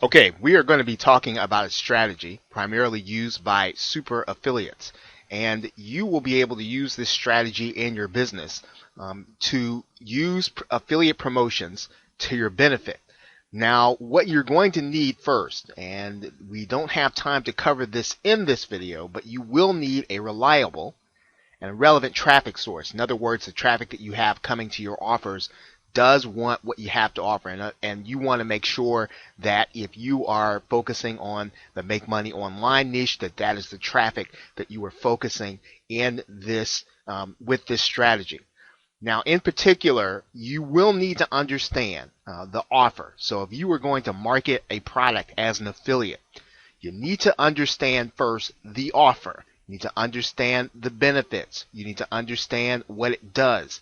Okay, we are going to be talking about a strategy primarily used by super affiliates. And you will be able to use this strategy in your business to use affiliate promotions to your benefit. Now, what you're going to need first, and we don't have time to cover this in this video, but you will need a reliable and a relevant traffic source. In other words, the traffic that you have coming to your offers does want what you have to offer, and you want to make sure that if you are focusing on the make money online niche, that is the traffic that you are focusing in this with this strategy. Now, in particular, you will need to understand the offer. So if you are going to market a product as an affiliate, you need to understand first the offer. You need to understand the benefits. You need to understand what it does.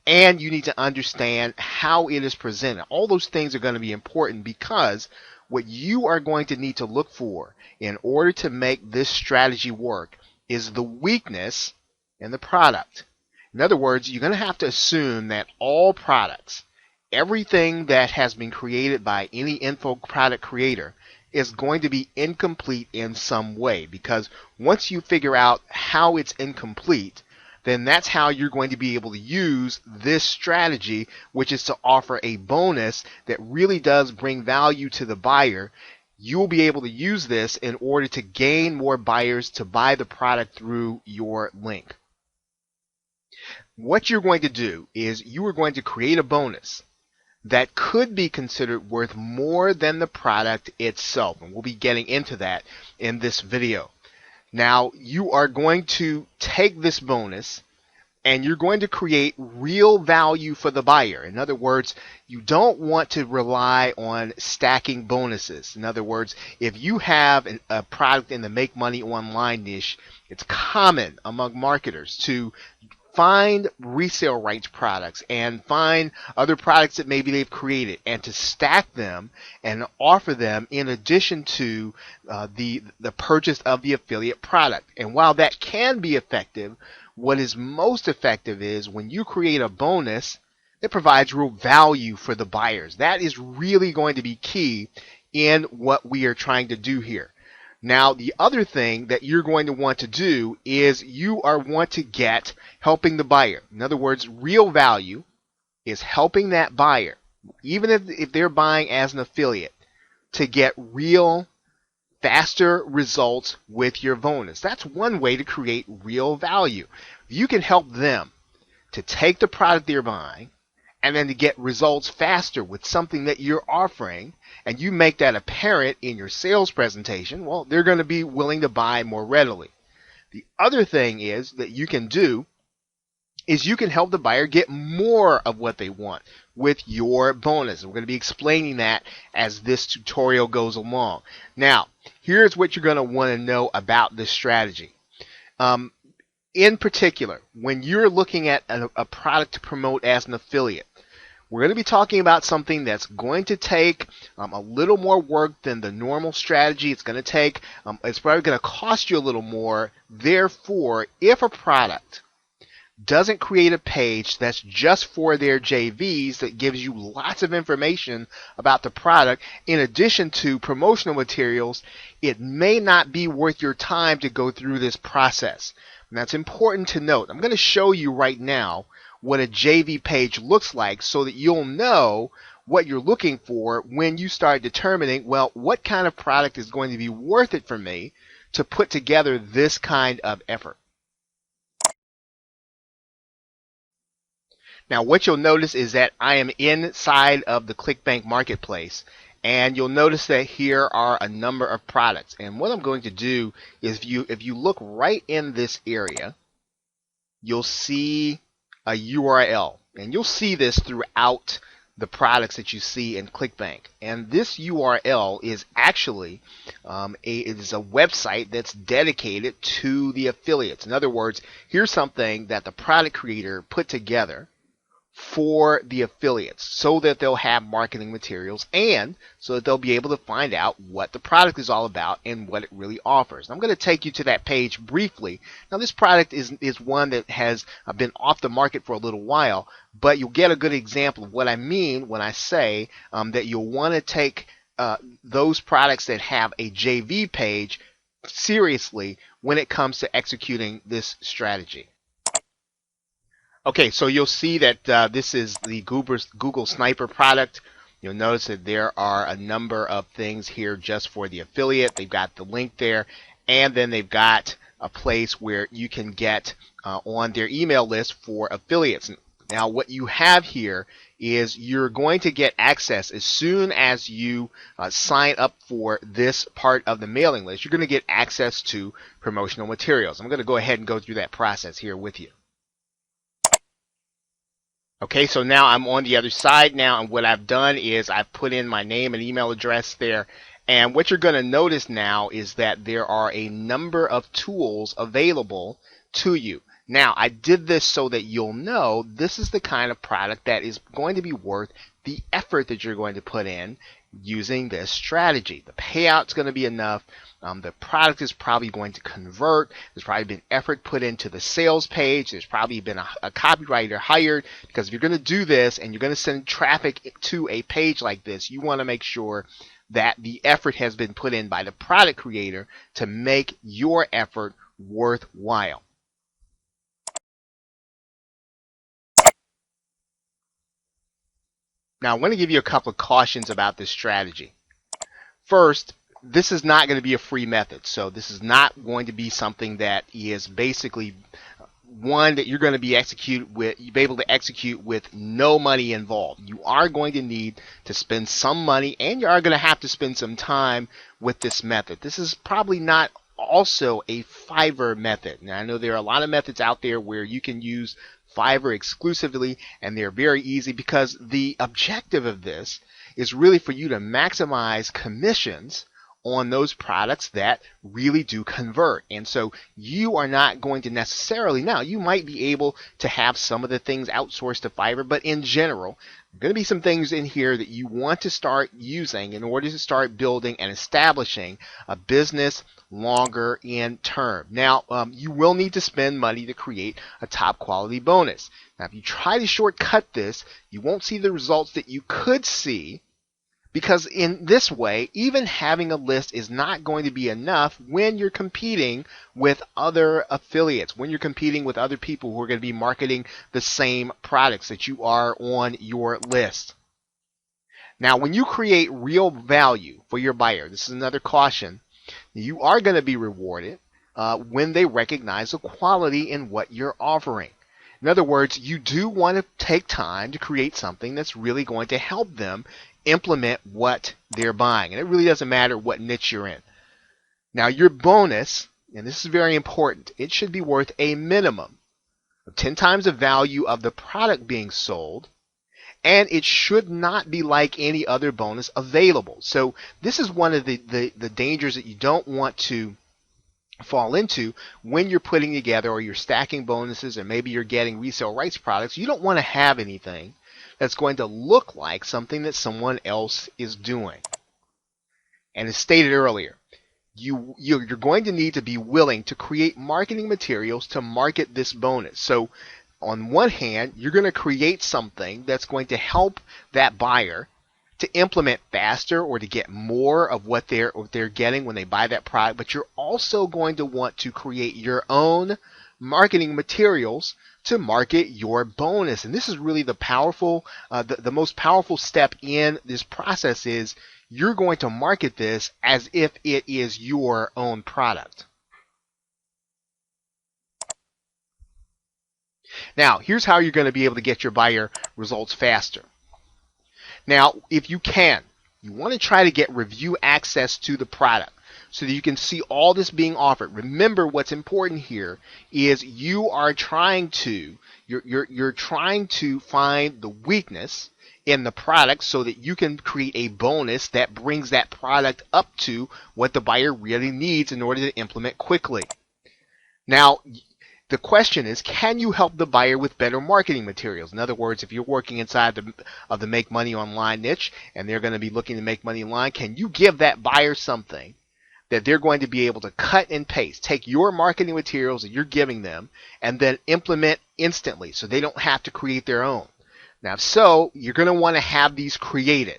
And you need to understand how it is presented. All those things are going to be important because what you are going to need to look for in order to make this strategy work is the weakness in the product. In other words, you're going to have to assume that all products, everything that has been created by any info product creator, is going to be incomplete in some way, because once you figure out how it's incomplete, then that's how you're going to be able to use this strategy, which is to offer a bonus that really does bring value to the buyer. You will be able to use this in order to gain more buyers to buy the product through your link. What you're going to do is you are going to create a bonus that could be considered worth more than the product itself, and we'll be getting into that in this video. Now, you are going to take this bonus and you're going to create real value for the buyer. In other words, you don't want to rely on stacking bonuses. In other words, if you have a product in the make money online niche, it's common among marketers to find resale rights products and find other products that maybe they've created and to stack them and offer them in addition to the purchase of the affiliate product. And while that can be effective, what is most effective is when you create a bonus that provides real value for the buyers. That is really going to be key in what we are trying to do here. Now, the other thing that you're going to want to do is you want to get helping the buyer. In other words, real value is helping that buyer, even if they're buying as an affiliate, to get real, faster results with your bonus. That's one way to create real value. You can help them to take the product they're buying and then to get results faster with something that you're offering, and you make that apparent in your sales presentation, well, they're going to be willing to buy more readily. The other thing is that you can do is you can help the buyer get more of what they want with your bonus. We're going to be explaining that as this tutorial goes along. Now, here's what you're going to want to know about this strategy. In particular, when you're looking at a product to promote as an affiliate, we're going to be talking about something that's going to take a little more work than the normal strategy. It's going to take, it's probably going to cost you a little more. Therefore, if a product doesn't create a page that's just for their JVs that gives you lots of information about the product in addition to promotional materials, it may not be worth your time to go through this process. And that's important to note. I'm going to show you right now what a JV page looks like so that you'll know what you're looking for when you start determining, well, what kind of product is going to be worth it for me to put together this kind of effort. Now, what you'll notice is that I am inside of the ClickBank Marketplace, and you'll notice that here are a number of products. And what I'm going to do is if you look right in this area, you'll see a URL, and you'll see this throughout the products that you see in ClickBank. And this URL is actually it is a website that's dedicated to the affiliates. In other words, here's something that the product creator put together for the affiliates so that they'll have marketing materials and so that they'll be able to find out what the product is all about and what it really offers. And I'm going to take you to that page briefly. Now, this product is one that has been off the market for a little while, but you'll get a good example of what I mean when I say that you'll want to take those products that have a JV page seriously when it comes to executing this strategy. Okay, so you'll see that this is the Google Sniper product. You'll notice that there are a number of things here just for the affiliate. They've got the link there, and then they've got a place where you can get on their email list for affiliates. Now, what you have here is you're going to get access as soon as you sign up for this part of the mailing list. You're going to get access to promotional materials. I'm going to go ahead and go through that process here with you. Okay, so now I'm on the other side now, and what I've done is I've put in my name and email address there. And what you're going to notice now is that there are a number of tools available to you. Now, I did this so that you'll know this is the kind of product that is going to be worth the effort that you're going to put in using this strategy. The payout's going to be enough. The product is probably going to convert. There's probably been effort put into the sales page. There's probably been a copywriter hired, because if you're going to do this and you're going to send traffic to a page like this, you want to make sure that the effort has been put in by the product creator to make your effort worthwhile. Now, I want to give you a couple of cautions about this strategy. First, this is not going to be a free method. So this is not going to be something that is basically one that you're going to be able to execute with no money involved. You are going to need to spend some money, and you are going to have to spend some time with this method. This is probably not also a Fiverr method. Now, I know there are a lot of methods out there where you can use Fiverr exclusively, and they're very easy, because the objective of this is really for you to maximize commissions on those products that really do convert. And so you are not going to necessarily, now you might be able to have some of the things outsourced to Fiverr, but in general, there are going to be some things in here that you want to start using in order to start building and establishing a business longer in term. Now, you will need to spend money to create a top quality bonus. Now, if you try to shortcut this, you won't see the results that you could see, because in this way, even having a list is not going to be enough when you're competing with other affiliates, when you're competing with other people who are going to be marketing the same products that you are on your list. Now, when you create real value for your buyer, this is another caution, you are going to be rewarded when they recognize the quality in what you're offering. In other words, you do want to take time to create something that's really going to help them implement what they're buying. And it really doesn't matter what niche you're in. Now, your bonus, and this is very important, it should be worth a minimum of 10 times the value of the product being sold, and it should not be like any other bonus available. So this is one of the dangers that you don't want to fall into when you're putting together, or you're stacking bonuses, or maybe you're getting resale rights products. You don't want to have anything that's going to look like something that someone else is doing. And as stated earlier, you're going to need to be willing to create marketing materials to market this bonus. So on one hand, you're going to create something that's going to help that buyer to implement faster, or to get more of what they're getting when they buy that product, but you're also going to want to create your own marketing materials to market your bonus. And this is really the powerful, the most powerful step in this process is you're going to market this as if it is your own product. Now, here's how you're going to be able to get your buyer results faster. Now, if you can, you want to try to get review access to the product so that you can see all this being offered. Remember, what's important here is you're trying to find the weakness in the product so that you can create a bonus that brings that product up to what the buyer really needs in order to implement quickly. Now, the question is, can you help the buyer with better marketing materials? In other words, if you're working inside of the Make Money Online niche and they're going to be looking to make money online, can you give that buyer something that they're going to be able to cut and paste, take your marketing materials that you're giving them, and then implement instantly so they don't have to create their own? Now, if so, you're going to want to have these created.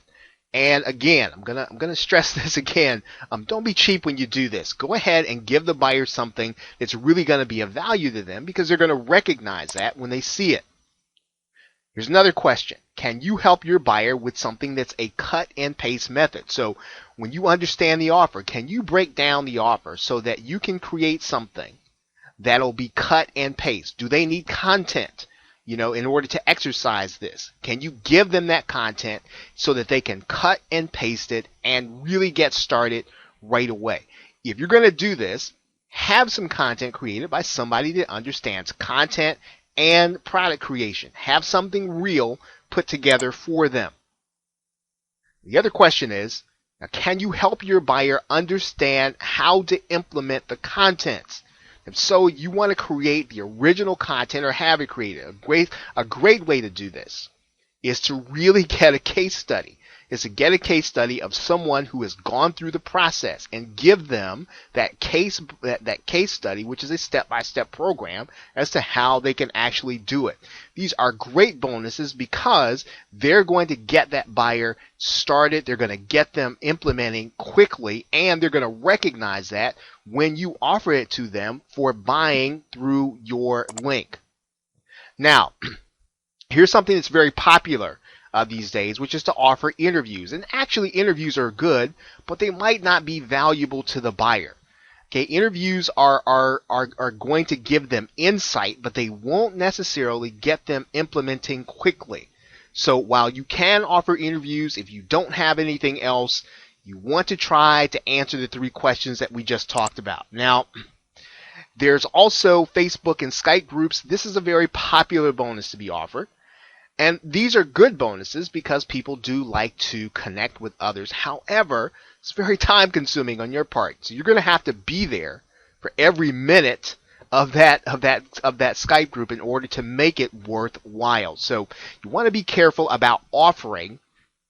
And again, I'm gonna stress this again. Don't be cheap when you do this. Go ahead and give the buyer something that's really going to be of value to them, because they're going to recognize that when they see it. Here's another question. Can you help your buyer with something that's a cut and paste method? So when you understand the offer, can you break down the offer so that you can create something that'll be cut and paste? Do they need content, in order to exercise this? Can you give them that content so that they can cut and paste it and really get started right away? If you're going to do this, have some content created by somebody that understands content and product creation. Have something real put together for them. The other question is, now, can you help your buyer understand how to implement the contents? If so, you want to create the original content or have it created. A great way to do this is to really get a case study. Is to get a case study of someone who has gone through the process and give them that case study, which is a step-by-step program as to how they can actually do it. These are great bonuses because they're going to get that buyer started. They're going to get them implementing quickly, and they're going to recognize that when you offer it to them for buying through your link. Now, here's something that's very popular these days, which is to offer interviews. And actually, interviews are good, but they might not be valuable to the buyer. Okay, interviews are going to give them insight, but they won't necessarily get them implementing quickly. So while you can offer interviews, if you don't have anything else, you want to try to answer the 3 questions that we just talked about. Now, there's also Facebook and Skype groups. This is a very popular bonus to be offered. And these are good bonuses because people do like to connect with others. However, it's very time consuming on your part. So you're going to have to be there for every minute of that Skype group in order to make it worthwhile. So you want to be careful about offering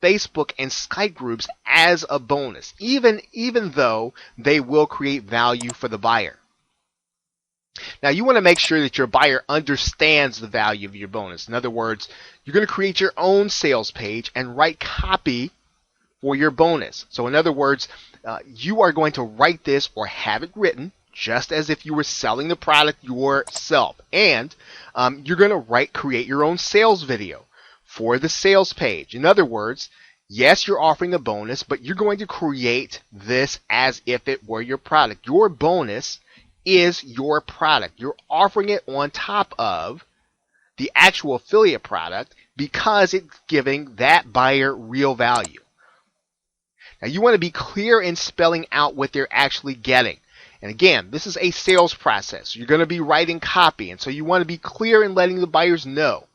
Facebook and Skype groups as a bonus, even though they will create value for the buyer. Now, you want to make sure that your buyer understands the value of your bonus. In other words, you're going to create your own sales page and write copy for your bonus. So in other words, you are going to write this or have it written just as if you were selling the product yourself. And you're going to create your own sales video for the sales page. In other words, yes, you're offering a bonus, but you're going to create this as if it were your product. Your bonus is your product. You're offering it on top of the actual affiliate product because it's giving that buyer real value. Now, you want to be clear in spelling out what they're actually getting. And again, this is a sales process. You're going to be writing copy, and so you want to be clear in letting the buyers know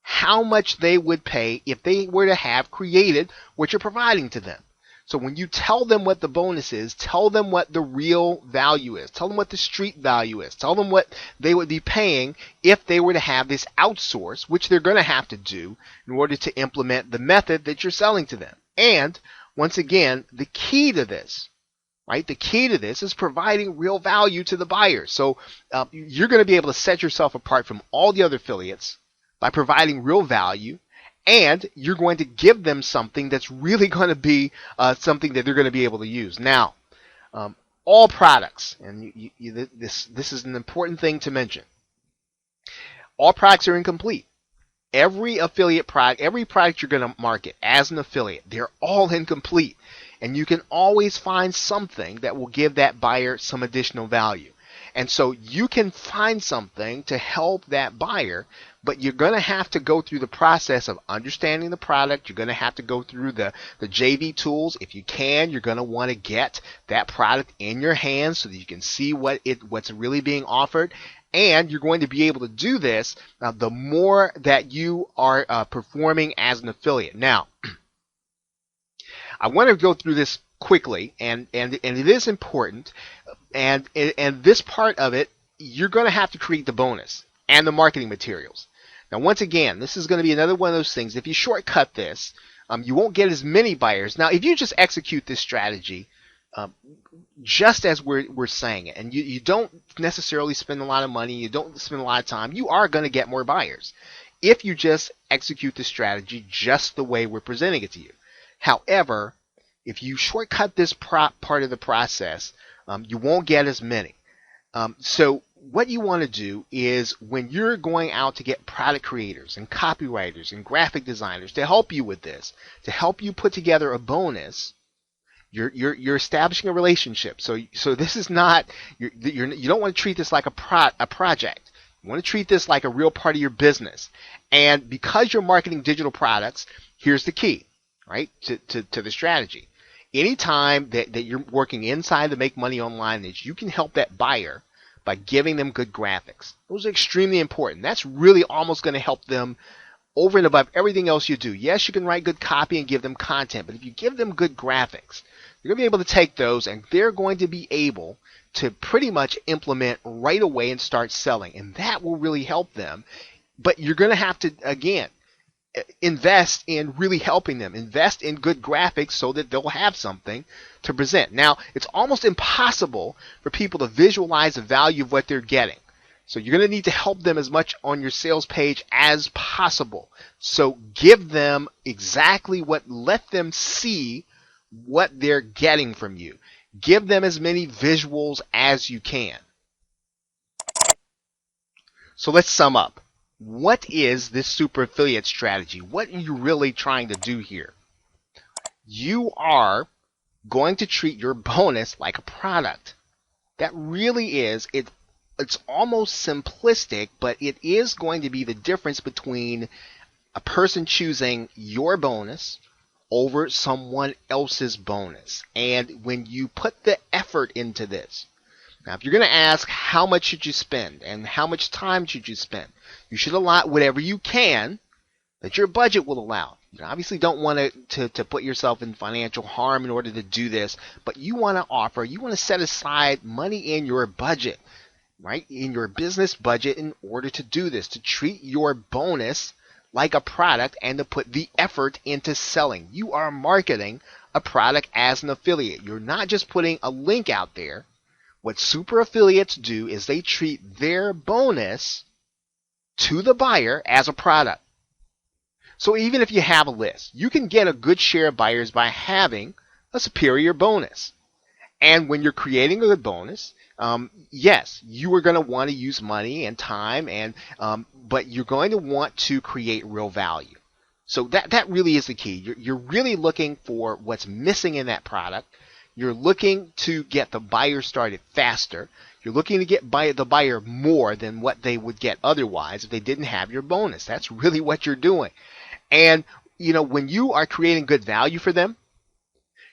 how much they would pay if they were to have created what you're providing to them. So when you tell them what the bonus is, tell them what the real value is. Tell them what the street value is. Tell them what they would be paying if they were to have this outsource, which they're going to have to do in order to implement the method that you're selling to them. And once again, the key to this, right? The key to this is providing real value to the buyer. So you're going to be able to set yourself apart from all the other affiliates by providing real value. And you're going to give them something that's really going to be something that they're going to be able to use. Now, all products, and this is an important thing to mention. All products are incomplete. Every affiliate product, every product you're going to market as an affiliate, they're all incomplete. And you can always find something that will give that buyer some additional value. And so you can find something to help that buyer, but you're going to have to go through the process of understanding the product. You're going to have to go through the JV tools. If you can, you're going to want to get that product in your hands so that you can see what's really being offered. And you're going to be able to do this the more that you are performing as an affiliate. Now, I want to go through this quickly, and it is important. And this part of it, you're going to have to create the bonus and the marketing materials. Now, once again, this is going to be another one of those things. If you shortcut this, you won't get as many buyers. Now, if you just execute this strategy, just as we're saying it, and you don't necessarily spend a lot of money, you don't spend a lot of time, you are going to get more buyers if you just execute the strategy just the way we're presenting it to you. However, if you shortcut this part of the process, you won't get as many. So what you want to do is when you're going out to get product creators and copywriters and graphic designers to help you with this, to help you put together a bonus, you're establishing a relationship. So this is not, you don't want to treat this like a project. You want to treat this like a real part of your business. And because you're marketing digital products, here's the key, right, to the strategy. Anytime that you're working inside to make money online, is you can help that buyer by giving them good graphics. Those are extremely important. That's really almost going to help them over and above everything else you do. Yes, you can write good copy and give them content, but if you give them good graphics, you're going to be able to take those and they're going to be able to pretty much implement right away and start selling. And that will really help them. But you're going to have to, again, invest in really helping them. Invest in good graphics so that they'll have something to present. Now, it's almost impossible for people to visualize the value of what they're getting. So you're going to need to help them as much on your sales page as possible. So give them exactly let them see what they're getting from you. Give them as many visuals as you can. So let's sum up. What is this super affiliate strategy? What are you really trying to do here? You are going to treat your bonus like a product. That really is, it's almost simplistic, but it is going to be the difference between a person choosing your bonus over someone else's bonus. And when you put the effort into this, now if you're going to ask how much should you spend and how much time should you spend, you should allot whatever you can that your budget will allow. You obviously don't want to put yourself in financial harm in order to do this, but you want to set aside money in your budget, right? In your business budget in order to do this, to treat your bonus like a product and to put the effort into selling. You are marketing a product as an affiliate. You're not just putting a link out there. What super affiliates do is they treat their bonus to the buyer as a product. So even if you have a list, you can get a good share of buyers by having a superior bonus. And when you're creating a good bonus, yes, you are going to want to use money and time, but you're going to want to create real value. So that really is the key. You're really looking for what's missing in that product. You're looking to get the buyer started faster. You're looking to get the buyer more than what they would get otherwise if they didn't have your bonus. That's really what you're doing. And, when you are creating good value for them,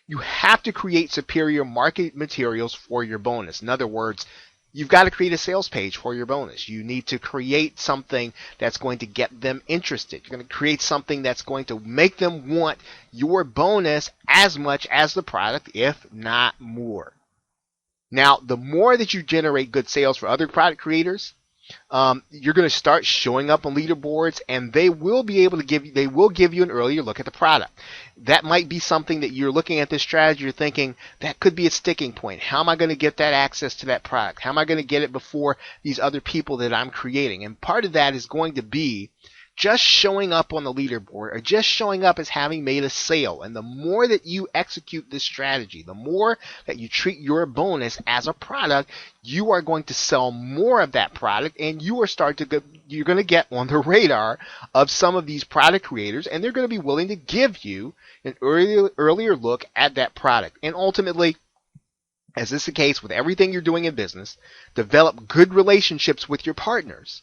you have to create superior market materials for your bonus. In other words, you've got to create a sales page for your bonus. You need to create something that's going to get them interested. You're going to create something that's going to make them want your bonus as much as the product, if not more. Now, the more that you generate good sales for other product creators, you're going to start showing up on leaderboards, and they will give you an earlier look at the product. That might be something that you're looking at this strategy, you're thinking that could be a sticking point. How am I going to get that access to that product? How am I going to get it before these other people that I'm creating? And part of that is going to be just showing up on the leaderboard, or just showing up as having made a sale. And the more that you execute this strategy, the more that you treat your bonus as a product, you are going to sell more of that product, and you're going to get on the radar of some of these product creators, and they're going to be willing to give you an earlier look at that product. And ultimately, as is the case with everything you're doing in business, develop good relationships with your partners.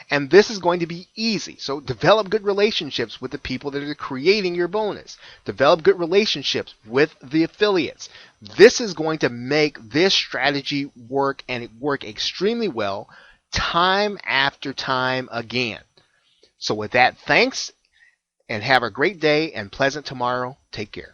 And this is going to be easy. So develop good relationships with the people that are creating your bonus. Develop good relationships with the affiliates. This is going to make this strategy work, and it work extremely well time after time again. So with that, thanks, and have a great day and pleasant tomorrow. Take care.